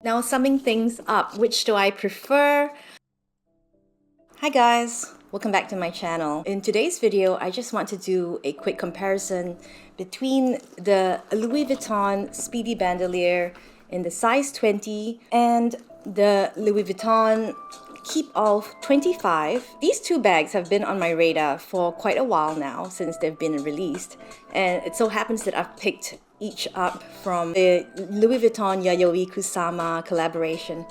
Now summing things up, which do I prefer? Hi guys, welcome back to my channel. In today's video, I just want to do a quick comparison between the Louis Vuitton Speedy Bandoulière in the size 20 and the Louis Vuitton Keepall 25. These two bags have been on my radar for quite a while now since they've been released, and it so happens that I've picked each up from the Louis Vuitton Yayoi Kusama collaboration,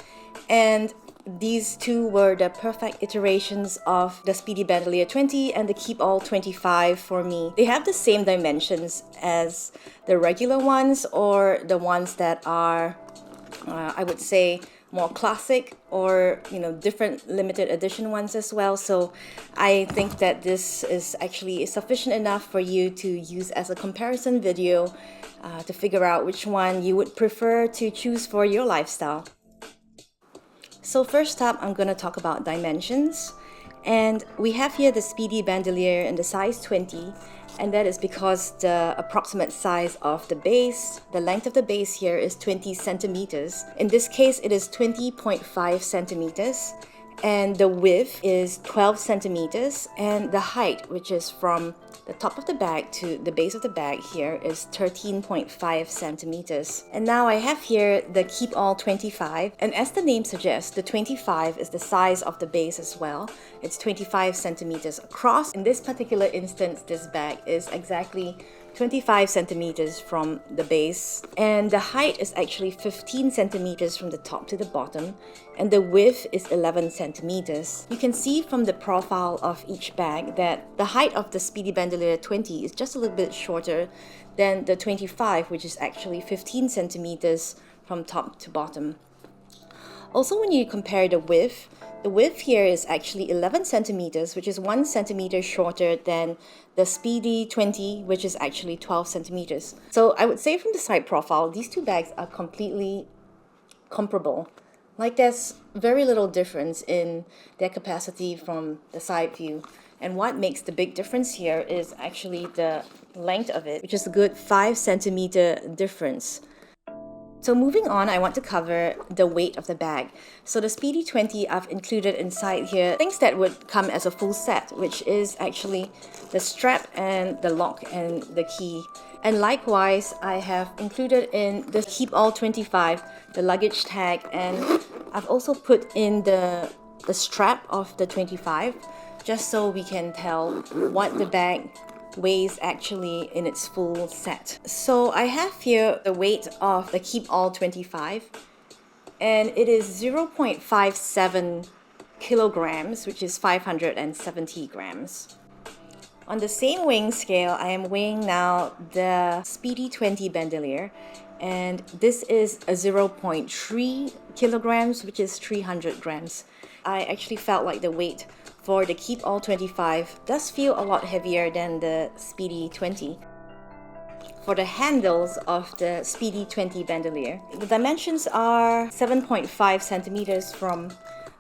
and these two were the perfect iterations of the Speedy Bandoulière 20 and the Keepall 25 for me. They have the same dimensions as the regular ones, or the ones that are, I would say, more classic, or different limited edition ones as well. So I think that this is actually sufficient enough for you to use as a comparison video to figure out which one you would prefer to choose for your lifestyle. So first up, I'm going to talk about dimensions, and we have here the Speedy Bandoulière in the size 20, and that is because the approximate size of the base, the length of the base here is 20 centimeters. In this case, it is 20.5 centimeters, and the width is 12 centimeters, and the height, which is from the top of the bag to the base of the bag here, is 13.5 centimeters. And now I have here the Keepall 25, and as the name suggests, the 25 is the size of the base as well. It's 25 centimeters across. In this particular instance, this bag is exactly 25 centimeters from the base, and the height is actually 15 centimeters from the top to the bottom, and the width is 11 centimeters. You can see from the profile of each bag that the height of the Speedy Bandoulière 20 is just a little bit shorter than the 25, which is actually 15 centimeters from top to bottom. Also, when you compare the width here is actually 11 centimeters, which is 1 centimeter shorter than the Speedy 20, which is actually 12 centimeters. So I would say from the side profile, these two bags are completely comparable. Like, there's very little difference in their capacity from the side view. And what makes the big difference here is actually the length of it, which is a good 5 centimeter difference. So moving on, I want to cover the weight of the bag. So the Speedy 20, I've included inside here things that would come as a full set, which is actually the strap and the lock and the key. And likewise, I have included in the Keepall 25 the luggage tag, and I've also put in the strap of the 25, just so we can tell what the bag weighs actually in its full set. So I have here the weight of the Keepall 25, and it is 0.57 kilograms, which is 570 grams. On the same weighing scale, I am weighing now the Speedy 20 Bandoulière, and this is a 0.3 kilograms, which is 300 grams. I actually felt like the weight for the Keepall 25 does feel a lot heavier than the Speedy 20. For the handles of the Speedy 20 Bandoulière, the dimensions are 7.5 centimeters from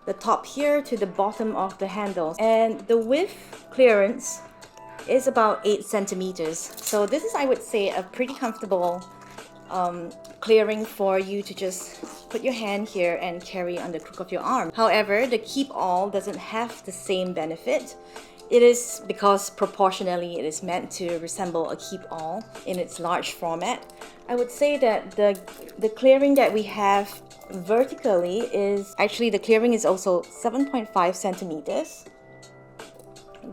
the top here to the bottom of the handles, and the width clearance is about 8 centimeters. So this is, I would say, a pretty comfortable clearing for you to just put your hand here and carry on the crook of your arm. However, the Keepall doesn't have the same benefit. It is because proportionally it is meant to resemble a Keepall in its large format. I would say that the clearing that we have vertically is actually, the clearing is also 7.5 centimeters,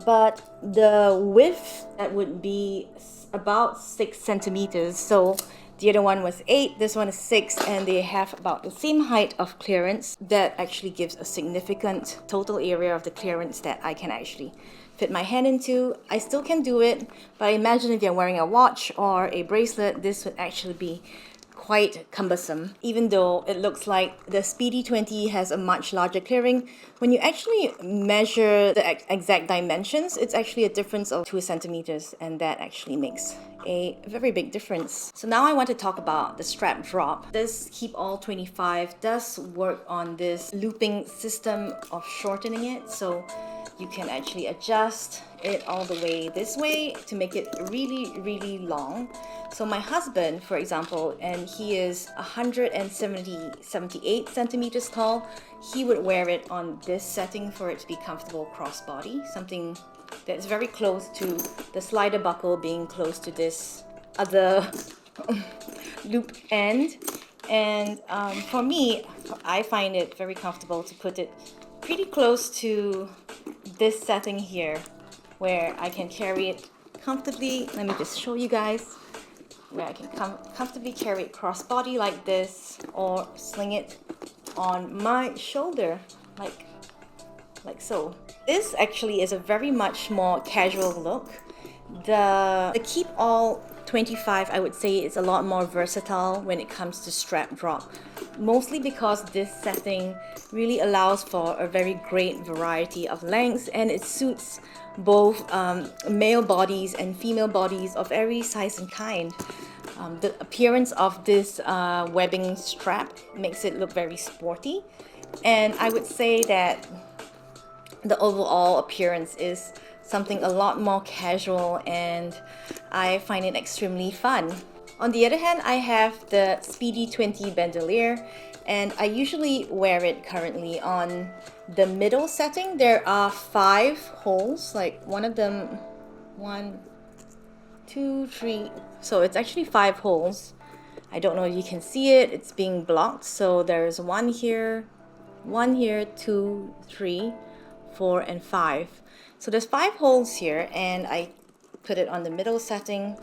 but the width, that would be about 6 centimeters. So the other one was 8, this one is 6, and they have about the same height of clearance. That actually gives a significant total area of the clearance that I can actually fit my hand into. I still can do it, but I imagine if you're wearing a watch or a bracelet, this would actually be quite cumbersome. Even though it looks like the Speedy 20 has a much larger clearing, when you actually measure the exact dimensions, it's actually a difference of 2 centimeters, and that actually makes a very big difference. So now I want to talk about the strap drop. This Keepall 25 does work on this looping system of shortening it. So you can actually adjust it all the way this way to make it really long. So my husband, for example, and he is 178 centimeters tall, he would wear it on this setting for it to be comfortable crossbody, something that's very close to the slider buckle being close to this other loop end. And for me, I find it very comfortable to put it pretty close to this setting here, where I can carry it comfortably. Let me just show you guys, where I can comfortably carry it crossbody like this, or sling it on my shoulder like so. This actually is a very much more casual look. The Keepall 25, I would say, is a lot more versatile when it comes to strap drop, mostly because this setting really allows for a very great variety of lengths, and it suits both male bodies and female bodies of every size and kind. The appearance of this webbing strap makes it look very sporty, and I would say that the overall appearance is something a lot more casual, and I find it extremely fun. On the other hand, I have the Speedy 20 Bandoulière, and I usually wear it currently on the middle setting. There are 5 holes, like one of them, 1, 2, 3, so it's actually 5 holes. I don't know if you can see it, it's being blocked. So there's 1 here, 2, 3, 4, and 5. So there's 5 holes here, and I put it on the middle setting,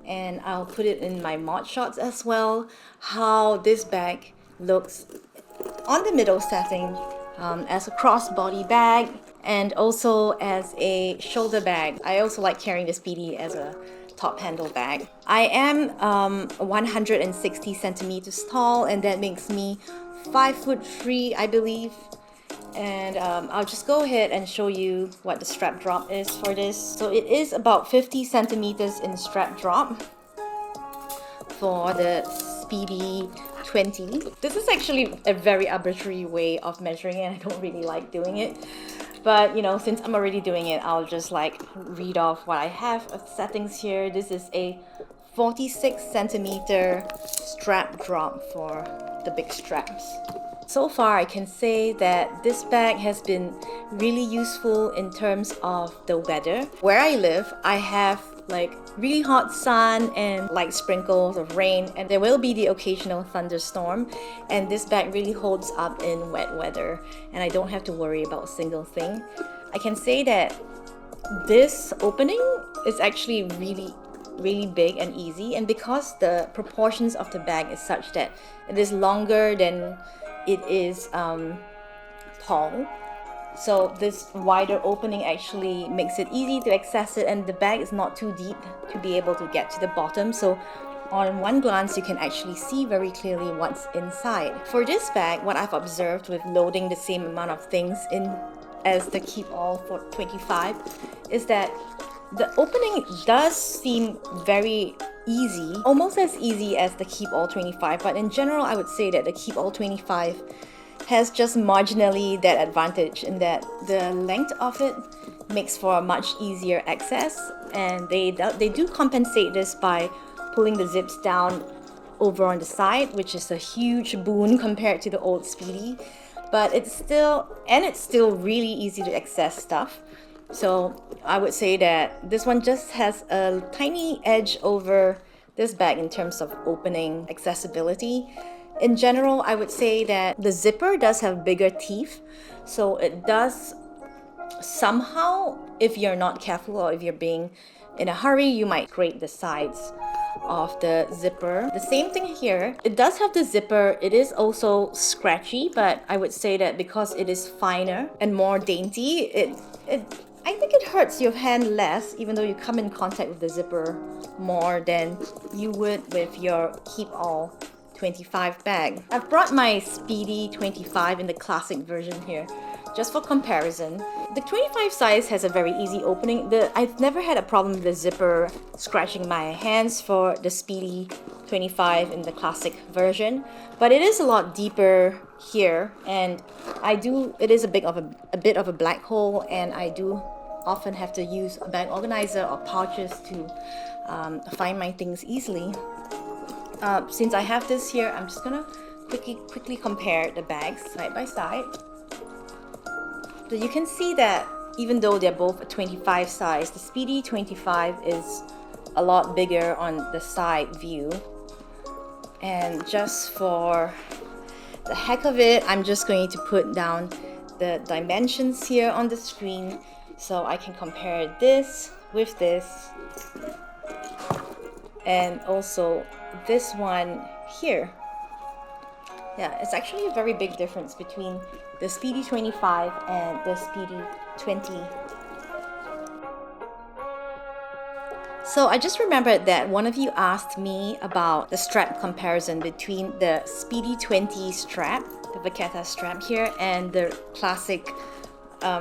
and I'll put it in my mod shots as well, how this bag looks on the middle setting as a crossbody bag, and also as a shoulder bag. I also like carrying the Speedy as a top handle bag. I am 160 centimeters tall, and that makes me 5'3", I believe. And I'll just go ahead and show you what the strap drop is for this. So it is about 50 centimeters in strap drop for the Speedy 20. This is actually a very arbitrary way of measuring it, and I don't really like doing it. But you know, since I'm already doing it, I'll just like read off what I have of settings here. This is a 46 centimeter strap drop for the big straps. So far, I can say that this bag has been really useful in terms of the weather. Where I live, I have like really hot sun and light sprinkles of rain, and there will be the occasional thunderstorm, and this bag really holds up in wet weather, and I don't have to worry about a single thing. I can say that this opening is actually really big and easy, and because the proportions of the bag is such that it is longer than it is tall, so this wider opening actually makes it easy to access it, and the bag is not too deep to be able to get to the bottom, so on one glance you can actually see very clearly what's inside. For this bag, what I've observed with loading the same amount of things in as the Keepall for 25 is that the opening does seem very easy, almost as easy as the Keepall 25, but in general I would say that the Keepall 25 has just marginally that advantage in that the length of it makes for a much easier access, and they do compensate this by pulling the zips down over on the side, which is a huge boon compared to the old Speedy, but it's still really easy to access stuff. So I would say that this one just has a tiny edge over this bag in terms of opening accessibility. In general, I would say that the zipper does have bigger teeth, so it does somehow, if you're not careful or if you're being in a hurry, you might grate the sides of the zipper. The same thing here. It does have the zipper. It is also scratchy, but I would say that because it is finer and more dainty, I think it hurts your hand less, even though you come in contact with the zipper more than you would with your Keepall 25 bag. I've brought my Speedy 25 in the classic version here, just for comparison. The 25 size has a very easy opening. I've never had a problem with the zipper scratching my hands for the Speedy 25 in the classic version, but it is a lot deeper here, and it is a bit of a black hole, and I do often have to use a bag organizer or pouches to find my things easily. Since I have this here, I'm just gonna quickly compare the bags side by side. So you can see that even though they're both a 25 size, the Speedy 25 is a lot bigger on the side view. And just for the heck of it, I'm just going to put down the dimensions here on the screen so I can compare this with this, and also this one here. Yeah, it's actually a very big difference between the Speedy 25 and the Speedy 20. So I just remembered that one of you asked me about the strap comparison between the Speedy 20 strap, the Vachetta strap here, and the classic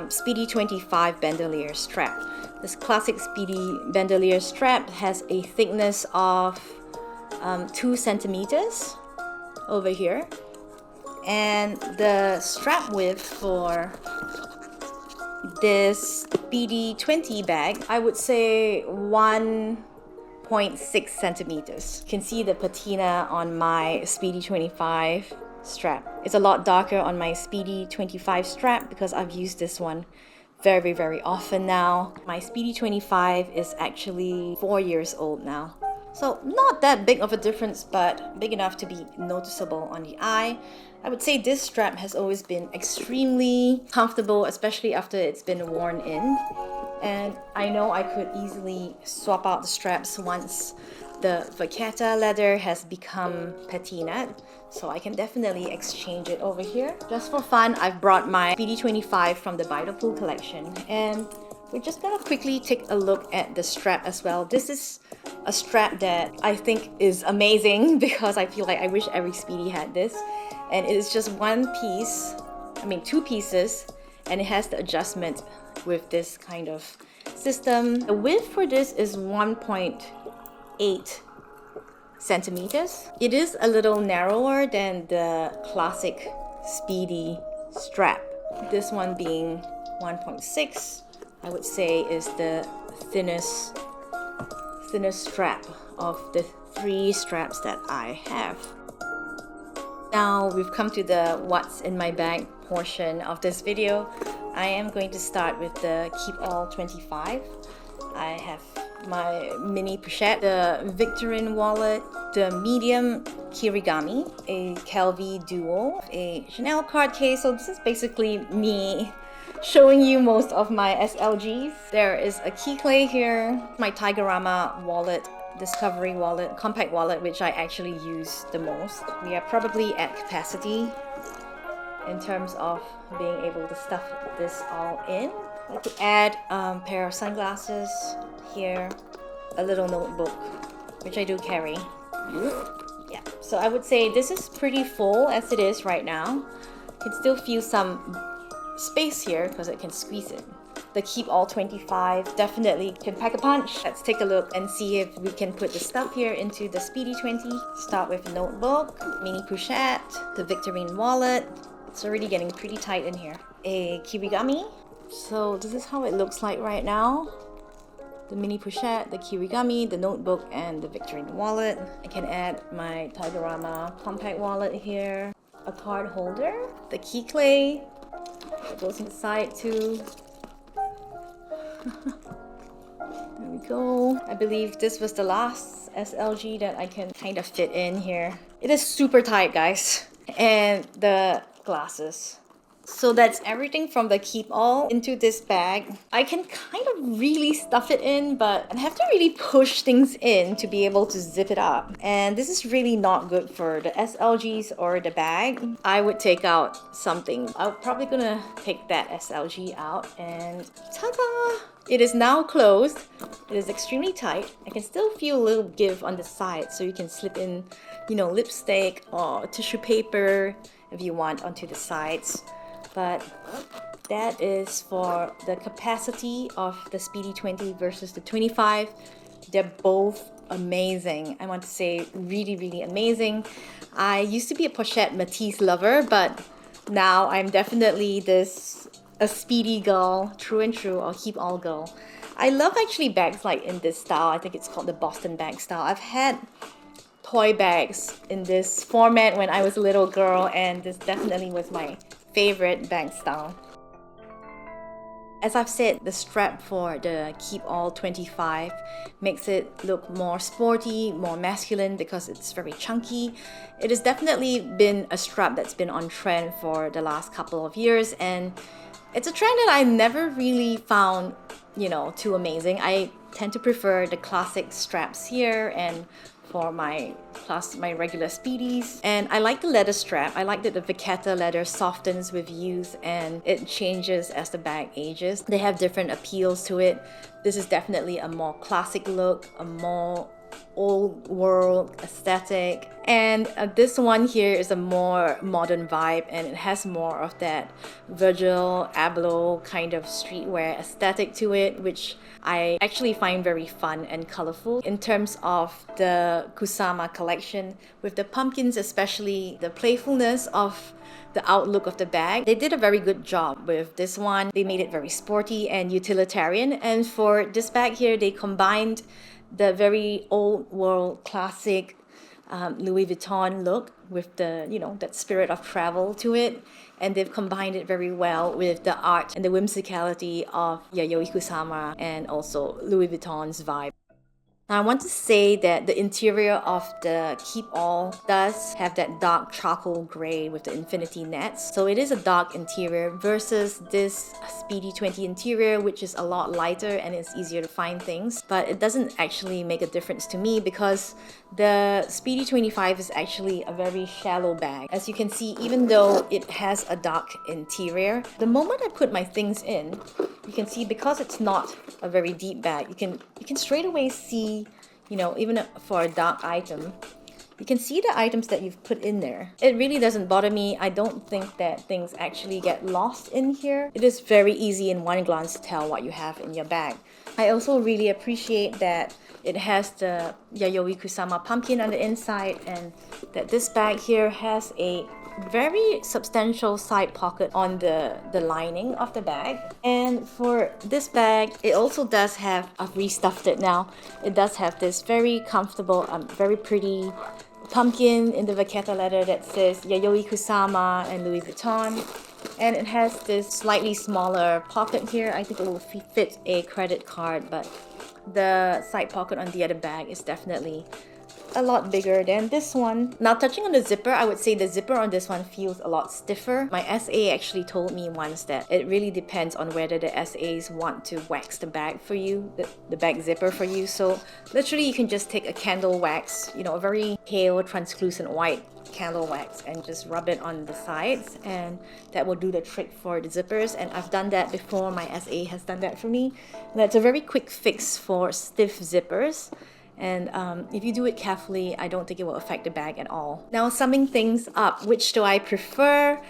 Speedy 25 bandoulière strap. This classic Speedy bandoulière strap has a thickness of 2 centimeters over here, and the strap width for this Speedy 20 bag, I would say 1.6 centimeters. You can see the patina on my Speedy 25 strap. It's a lot darker on my Speedy 25 strap because I've used this one very, very often now. My Speedy 25 is actually 4 years old now. So not that big of a difference, but big enough to be noticeable on the eye. I would say this strap has always been extremely comfortable, especially after it's been worn in. And I know I could easily swap out the straps once the Vachetta leather has become patinaed. So I can definitely exchange it over here. Just for fun, I've brought my Speedy 25 from the By the Pool collection. And we're just gonna quickly take a look at the strap as well. This is a strap that I think is amazing because I feel like I wish every Speedy had this. And it is just two pieces, and it has the adjustment with this kind of system. The width for this is 1.8 centimeters. It is a little narrower than the classic Speedy strap. This one being 1.6, I would say is the thinnest strap of the 3 straps that I have. Now we've come to the what's in my bag portion of this video. I am going to start with the Keepall 25. I have my mini pochette, the Victorine wallet, the medium kirigami, a Kelvy duo, a Chanel card case. So this is basically me showing you most of my SLGs. There is a key clay here, my Tigerama wallet, Discovery wallet, compact wallet, which I actually use the most. We are probably at capacity in terms of being able to stuff this all in. I could add a pair of sunglasses here, a little notebook, which I do carry. Yeah, so I would say this is pretty full as it is right now. You can still feel some space here because it can squeeze it. The Keepall 25 definitely can pack a punch. Let's take a look and see if we can put the stuff here into the Speedy 20. Start with a notebook, mini pochette, the Victorine wallet. It's already getting pretty tight in here. A kirigami. So this is how it looks like right now. The mini pochette, the kirigami, the notebook, and the Victorine wallet. I can add my Tigerama compact wallet here. A card holder, the key clay that goes inside too. There we go. I believe this was the last SLG that I can kind of fit in here. It is super tight, guys. And the glasses. So that's everything from the Keepall into this bag. I can kind of really stuff it in, but I have to really push things in to be able to zip it up. And this is really not good for the SLGs or the bag. I would take out something. I'm probably gonna take that SLG out and ta-da! It is now closed. It is extremely tight. I can still feel a little give on the side, so you can slip in, lipstick or tissue paper if you want onto the sides. But that is for the capacity of the Speedy 20 versus the 25. They're both amazing. I want to say really, really amazing. I used to be a pochette metis lover, but now I'm definitely a speedy girl, true and true, or Keepall girl. I love actually bags like in this style. I think it's called the Boston bag style. I've had toy bags in this format when I was a little girl, and this definitely was my favorite bag style. As I've said, the strap for the Keepall 25 makes it look more sporty, more masculine because it's very chunky. It has definitely been a strap that's been on trend for the last couple of years, and it's a trend that I never really found, too amazing. I tend to prefer the classic straps here and for my regular Speedies. And I like the leather strap. I like that the Vachetta leather softens with use and it changes as the bag ages. They have different appeals to it. This is definitely a more classic look, a more old world aesthetic, and this one here is a more modern vibe, and it has more of that Virgil Abloh kind of streetwear aesthetic to it, which I actually find very fun and colorful. In terms of the Kusama collection, with the pumpkins, especially the playfulness of the outlook of the bag, they did a very good job with this one. They made it very sporty and utilitarian, and for this bag here, they combined the very old world classic Louis Vuitton look with the, that spirit of travel to it. And they've combined it very well with the art and the whimsicality of Yayoi Kusama and also Louis Vuitton's vibe. Now, I want to say that the interior of the Keepall does have that dark charcoal gray with the infinity nets. So it is a dark interior versus this Speedy 20 interior, which is a lot lighter and it's easier to find things. But it doesn't actually make a difference to me because the Speedy 25 is actually a very shallow bag. As you can see, even though it has a dark interior, the moment I put my things in, you can see because it's not a very deep bag, you can straight away see, even for a dark item, you can see the items that you've put in there. It really doesn't bother me. I don't think that things actually get lost in here. It is very easy in one glance to tell what you have in your bag. I also really appreciate that it has the Yayoi Kusama pumpkin on the inside, and that this bag here has a very substantial side pocket on the lining of the bag. And for this bag, it also does have, I've restuffed it now, it does have this very comfortable, very pretty pumpkin in the Vachetta leather that says Yayoi Kusama and Louis Vuitton. And it has this slightly smaller pocket here. I think it will fit a credit card, but the side pocket on the other bag is definitely a lot bigger than this one. Now, touching on the zipper, I would say the zipper on this one feels a lot stiffer. My SA actually told me once that it really depends on whether the SAs want to wax the bag for you, the bag zipper for you. So literally you can just take a candle wax, a very pale translucent white candle wax, and just rub it on the sides, and that will do the trick for the zippers. And I've done that before. My SA has done that for me. That's a very quick fix for stiff zippers. And if you do it carefully, I don't think it will affect the bag at all. Now, summing things up, which do I prefer?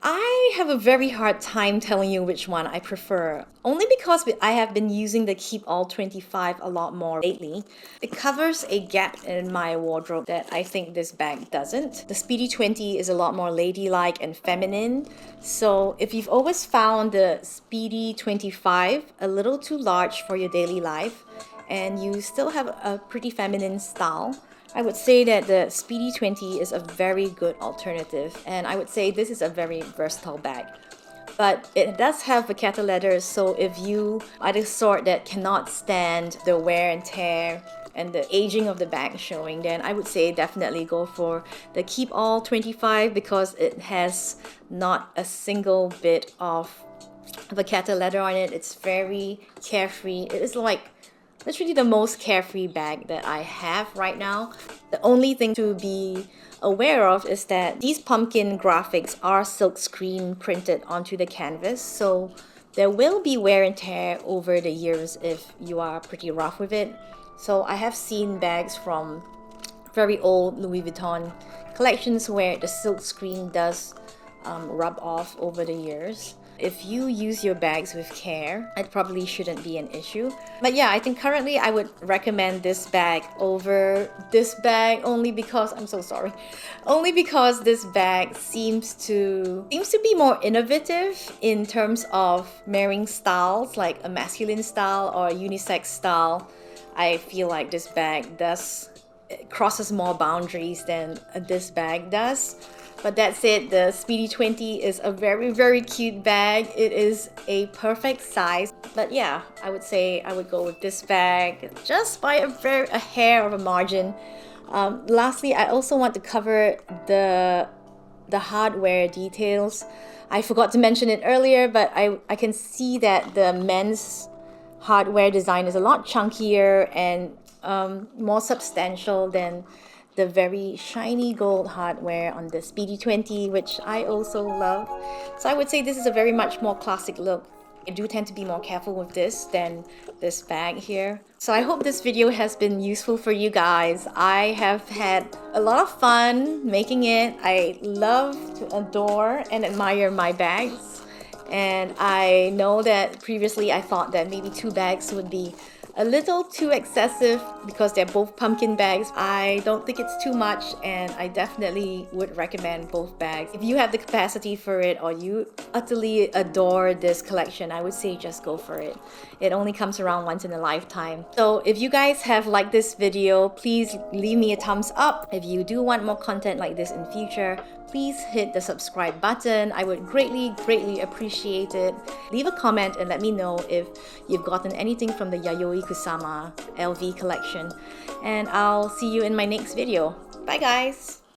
I have a very hard time telling you which one I prefer, only because I have been using the Keepall 25 a lot more lately. It covers a gap in my wardrobe that I think this bag doesn't. The Speedy 20 is a lot more ladylike and feminine. So if you've always found the Speedy 25 a little too large for your daily life, and you still have a pretty feminine style, I would say that the Speedy 20 is a very good alternative, and I would say this is a very versatile bag. But it does have Vachetta leather, so if you are the sort that cannot stand the wear and tear and the aging of the bag showing, then I would say definitely go for the Keepall 25 because it has not a single bit of Vachetta leather on it. It's very carefree. It is like literally the most carefree bag that I have right now. The only thing to be aware of is that these pumpkin graphics are silkscreen printed onto the canvas, so there will be wear and tear over the years if you are pretty rough with it. So I have seen bags from very old Louis Vuitton collections where the silkscreen does rub off over the years. If you use your bags with care, it probably shouldn't be an issue. But yeah, I think currently I would recommend this bag over this bag only because, I'm so sorry, only because this bag seems to be more innovative in terms of marrying styles, like a masculine style or a unisex style. I feel like this bag crosses more boundaries than this bag does. But that's it. The Speedy 20 is a very, very cute bag. It is a perfect size. But yeah, I would say I would go with this bag just by a hair of a margin. Lastly, I also want to cover the hardware details. I forgot to mention it earlier, but I can see that the men's hardware design is a lot chunkier and more substantial than the very shiny gold hardware on the Speedy 20, which I also love. So I would say this is a very much more classic look. I do tend to be more careful with this than this bag here. So I hope this video has been useful for you guys. I have had a lot of fun making it. I love to adore and admire my bags. And I know that previously I thought that maybe 2 bags would be a little too excessive because they're both pumpkin bags. I don't think it's too much, and I definitely would recommend both bags. If you have the capacity for it or you utterly adore this collection, I would say just go for it. It only comes around once in a lifetime. So if you guys have liked this video, please leave me a thumbs up. If you do want more content like this in future, please hit the subscribe button. I would greatly, greatly appreciate it. Leave a comment and let me know if you've gotten anything from the Yayoi Kusama LV collection. And I'll see you in my next video. Bye guys!